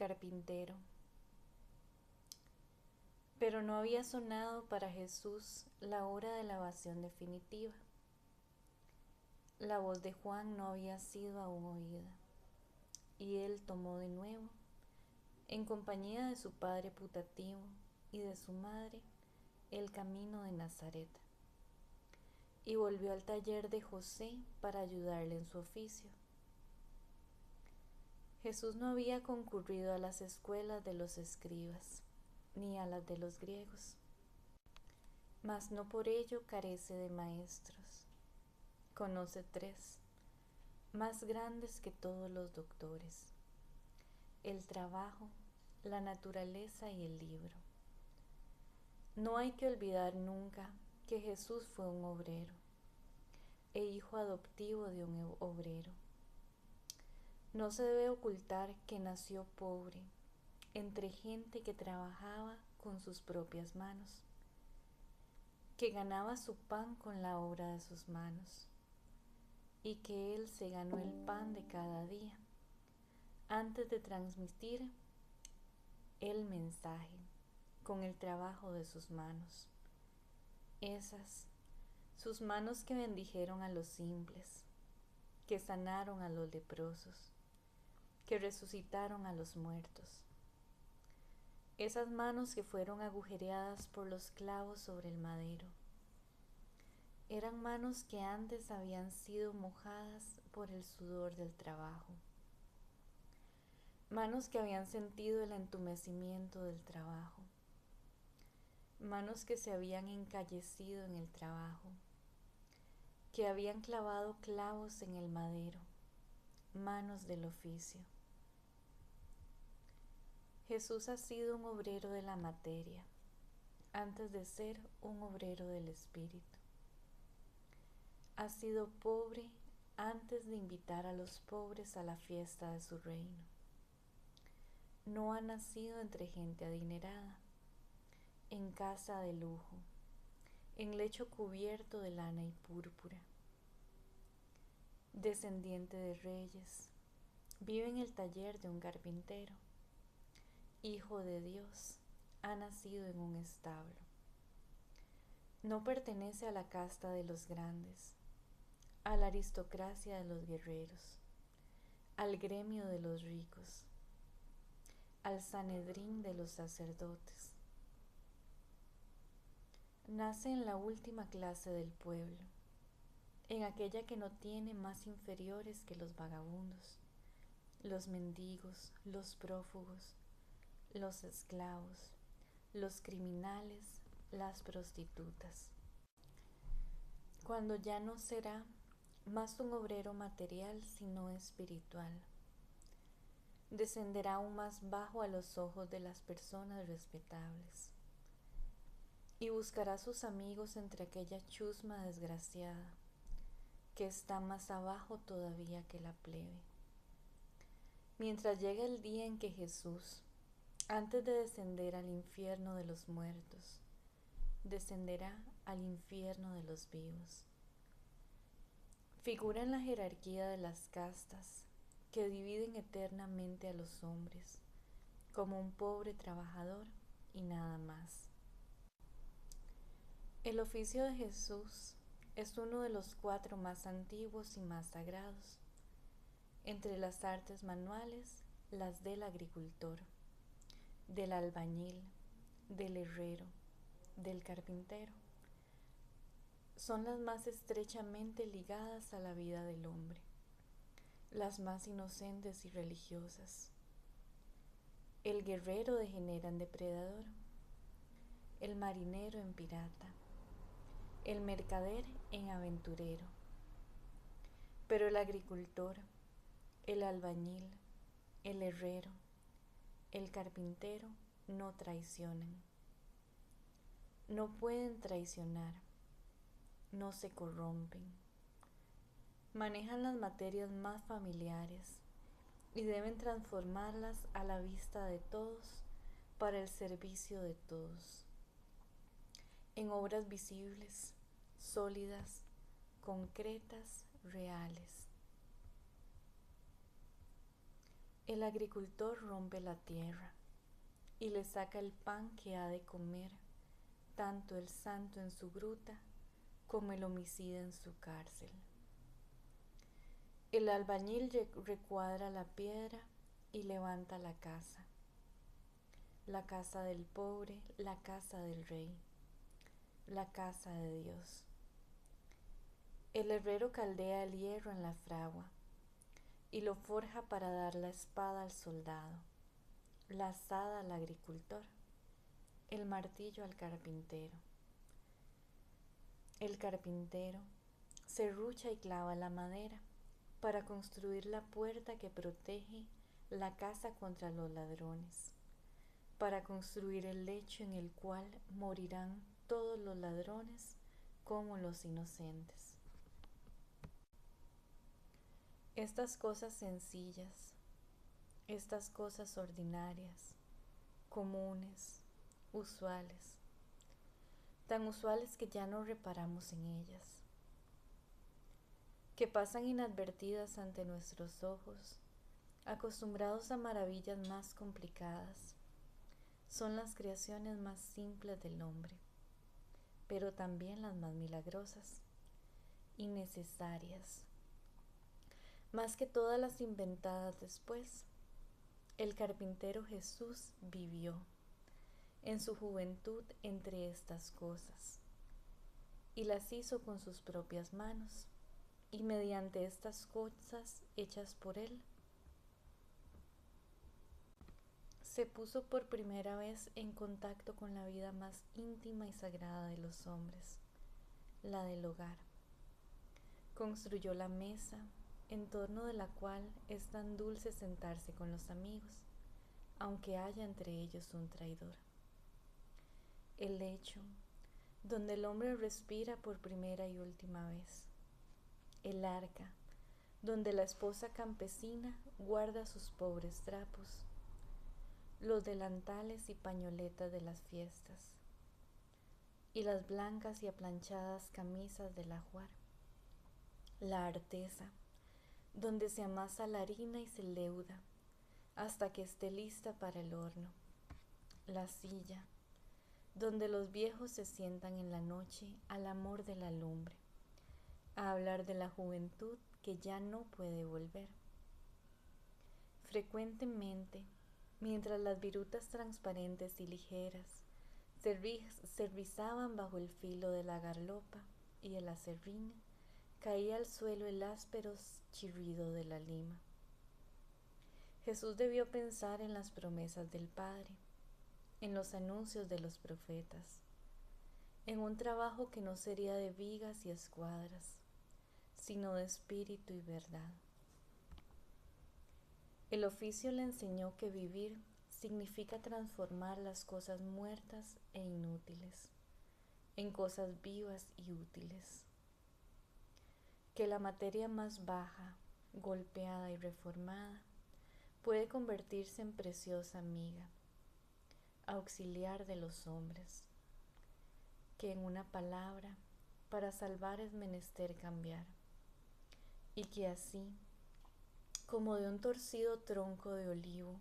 Carpintero. Pero no había sonado para Jesús la hora de la evasión definitiva. La voz de Juan no había sido aún oída, y él tomó de nuevo, en compañía de su padre putativo y de su madre, el camino de Nazaret, y volvió al taller de José para ayudarle en su oficio. Jesús no había concurrido a las escuelas de los escribas, ni a las de los griegos, mas no por ello carece de maestros. Conoce tres, más grandes que todos los doctores: el trabajo, la naturaleza y el libro. No hay que olvidar nunca que Jesús fue un obrero, e hijo adoptivo de un obrero. No se debe ocultar que nació pobre, entre gente que trabajaba con sus propias manos, que ganaba su pan con la obra de sus manos, y que él se ganó el pan de cada día antes de transmitir el mensaje con el trabajo de sus manos. Esas, sus manos que bendijeron a los simples, que sanaron a los leprosos, que resucitaron a los muertos. Esas manos que fueron agujereadas por los clavos sobre el madero. Eran manos que antes habían sido mojadas por el sudor del trabajo. Manos que habían sentido el entumecimiento del trabajo. Manos que se habían encallecido en el trabajo, que habían clavado clavos en el madero. Manos del oficio. Jesús ha sido un obrero de la materia, antes de ser un obrero del espíritu. Ha sido pobre antes de invitar a los pobres a la fiesta de su reino. No ha nacido entre gente adinerada, en casa de lujo, en lecho cubierto de lana y púrpura. Descendiente de reyes, vive en el taller de un carpintero. Hijo de Dios, ha nacido en un establo. No pertenece a la casta de los grandes, a la aristocracia de los guerreros, al gremio de los ricos, al Sanedrín de los sacerdotes. Nace en la última clase del pueblo, en aquella que no tiene más inferiores que los vagabundos, los mendigos, los prófugos, los esclavos, los criminales, las prostitutas. Cuando ya no será más un obrero material sino espiritual, descenderá aún más bajo a los ojos de las personas respetables y buscará sus amigos entre aquella chusma desgraciada que está más abajo todavía que la plebe. Mientras llega el día en que Jesús, antes de descender al infierno de los muertos, descenderá al infierno de los vivos. Figura en la jerarquía de las castas que dividen eternamente a los hombres, como un pobre trabajador y nada más. El oficio de Jesús es uno de los 4 más antiguos y más sagrados. Entre las artes manuales, las del agricultor, del albañil, del herrero, del carpintero, son las más estrechamente ligadas a la vida del hombre, las más inocentes y religiosas. El guerrero degenera en depredador, el marinero en pirata, el mercader en aventurero. Pero el agricultor, el albañil, el herrero, el carpintero no traicionan. No pueden traicionar, no se corrompen. Manejan las materias más familiares y deben transformarlas a la vista de todos para el servicio de todos, en obras visibles, sólidas, concretas, reales. El agricultor rompe la tierra y le saca el pan que ha de comer, tanto el santo en su gruta como el homicida en su cárcel. El albañil recuadra la piedra y levanta la casa del pobre, la casa del rey, la casa de Dios. El herrero caldea el hierro en la fragua y lo forja para dar la espada al soldado, la azada al agricultor, el martillo al carpintero. El carpintero serrucha y clava la madera para construir la puerta que protege la casa contra los ladrones, para construir el lecho en el cual morirán todos los ladrones como los inocentes. Estas cosas sencillas, estas cosas ordinarias, comunes, usuales, tan usuales que ya no reparamos en ellas, que pasan inadvertidas ante nuestros ojos, acostumbrados a maravillas más complicadas, son las creaciones más simples del hombre, pero también las más milagrosas y necesarias, más que todas las inventadas después. El carpintero Jesús vivió en su juventud entre estas cosas y las hizo con sus propias manos, y mediante estas cosas hechas por él se puso por primera vez en contacto con la vida más íntima y sagrada de los hombres, la del hogar. Construyó la mesa en torno de la cual es tan dulce sentarse con los amigos, aunque haya entre ellos un traidor. El lecho donde el hombre respira por primera y última vez. El arca donde la esposa campesina guarda sus pobres trapos. Los delantales y pañoletas de las fiestas. Y las blancas y aplanchadas camisas del ajuar. La artesa donde se amasa la harina y se leuda hasta que esté lista para el horno. La silla donde los viejos se sientan en la noche al amor de la lumbre, a hablar de la juventud que ya no puede volver. Frecuentemente, mientras las virutas transparentes y ligeras se rizaban bajo el filo de la garlopa y el aserrín, caía al suelo el áspero chirrido de la lima. Jesús debió pensar en las promesas del Padre, en los anuncios de los profetas, en un trabajo que no sería de vigas y escuadras, sino de espíritu y verdad. El oficio le enseñó que vivir significa transformar las cosas muertas e inútiles en cosas vivas y útiles, que la materia más baja, golpeada y reformada puede convertirse en preciosa amiga, auxiliar de los hombres, que en una palabra, para salvar es menester cambiar, y que así, como de un torcido tronco de olivo,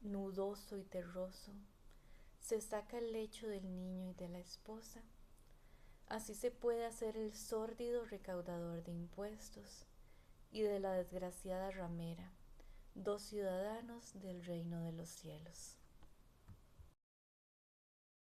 nudoso y terroso, se saca el lecho del niño y de la esposa, así se puede hacer el sórdido recaudador de impuestos y de la desgraciada ramera, dos ciudadanos del reino de los cielos.